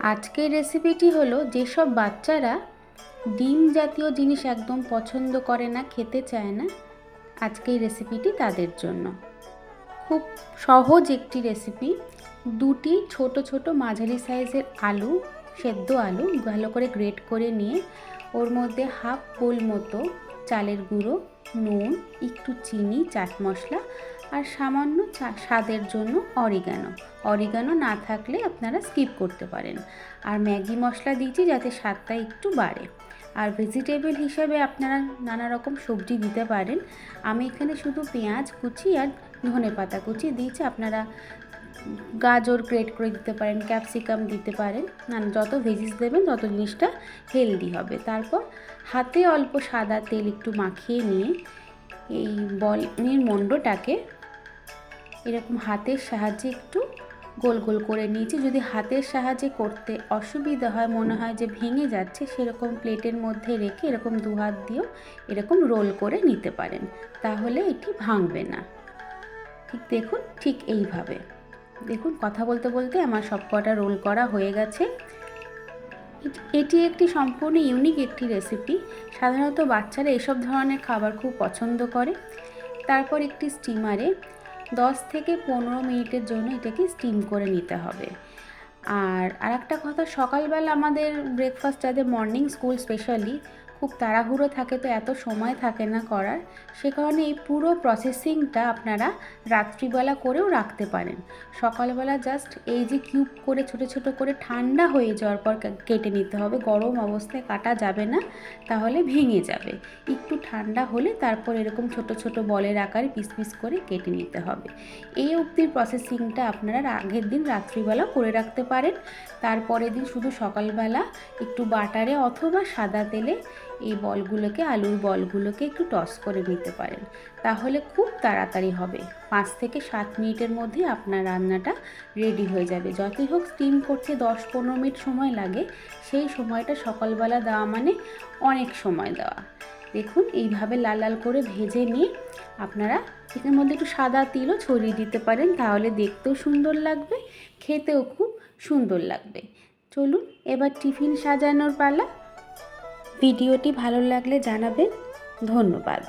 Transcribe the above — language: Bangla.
আজকের রেসিপিটি হলো যেসব বাচ্চারা ডিম জাতীয় জিনিস একদম পছন্দ করে না, খেতে চায় না, আজকের রেসিপিটি তাদের জন্য। খুব সহজ একটি রেসিপি। দুটি ছোট ছোট মাঝারি সাইজের আলু, সেদ্ধ আলু ভালো করে গ্রেট করে নিয়ে ওর মধ্যে হাফ বোল মতো চালের গুঁড়ো, নুন, একটু চিনি, চাট মশলা আর সামান্য স্বাদের জন্য অরিগানো না থাকলে আপনারা স্কিপ করতে পারেন। আর ম্যাগি মশলা দিয়েছি যাতে স্বাদটা একটু বাড়ে। আর ভেজিটেবল হিসাবে আপনারা নানা রকম সবজি দিতে পারেন। আমি এখানে শুধু পেঁয়াজ কুচি আর ধনেপাতা কুচি দিয়েছি। আপনারা গাজর গ্রেট করে দিতে পারেন, ক্যাপসিকাম দিতে পারেন। যত ভেজিস দেবেন তত জিনিসটা হেলদি হবে। তারপর হাতে অল্প সাদা তেল একটু মাখিয়ে নিয়ে এই বলের মণ্ডটাকে এরকম হাতের সাহায্যে একটু গোল গোল করে নিয়েছি। যদি হাতের সাহায্যে করতে অসুবিধা হয়, মনে হয় যে ভেঙে যাচ্ছে, সেরকম প্লেটের মধ্যে রেখে এরকম দু হাত দিয়েও এরকম রোল করে নিতে পারেন, তাহলে এটি ভাঙবে না। ঠিক দেখুন, ঠিক এইভাবে দেখুন। কথা বলতে বলতে আমার সব কটা রোল করা হয়ে গেছে। এটি একটি সম্পূর্ণ ইউনিক একটি রেসিপি। সাধারণত বাচ্চারা এসব ধরনের খাবার খুব পছন্দ করে। তারপর একটি স্টিমারে 10 থেকে 15 মিনিটের জন্য এটাকে স্টিম করে নিতে হবে। আর আরেকটা কথা, সকালবেলা আমাদের ব্রেকফাস্ট, যাদের মর্নিং স্কুল স্পেশালি খুব তাড়াহুড়ো থাকে, তো এত সময় থাকে না করার, সে কারণে এই পুরো প্রসেসিংটা আপনারা রাত্রিবেলা করেও রাখতে পারেন। সকালবেলা জাস্ট এই যে কিউব করে ছোট ছোট করে ঠান্ডা হয়ে যাওয়ার পর কেটে নিতে হবে। গরম অবস্থায় কাটা যাবে না, তাহলে ভেঙে যাবে। একটু ঠান্ডা হলে তারপর এরকম ছোট ছোট বলের আকারে পিস পিস করে কেটে নিতে হবে। এই অবধি প্রসেসিংটা আপনারা আগের দিন রাত্রিবেলা করে রাখতে পারেন। তারপরের দিন শুধু সকালবেলা একটু বাটারে অথবা সাদা তেলে এই বলগুলোকে, আলুর বলগুলোকে একটু টস করে নিতে পারেন, তাহলে খুব তাড়াতাড়ি হবে। 5 থেকে 7 মিনিটের মধ্যে আপনার রান্নাটা রেডি হয়ে যাবে। যতই হোক স্টিম করতে 10-15 মিনিট সময় লাগে, সেই সময়টা সকালবেলা দেওয়া মানে অনেক সময় দেওয়া। দেখুন, এইভাবে লাল লাল করে ভেজে নিয়ে আপনারা এর মধ্যে একটু সাদা তিলও ছড়িয়ে দিতে পারেন, তাহলে দেখতেও সুন্দর লাগবে, খেতেও খুব সুন্দর লাগবে। চলুন এবার টিফিন সাজানোর পালা। ভিডিওটি ভালো লাগলে জানাবেন। ধন্যবাদ।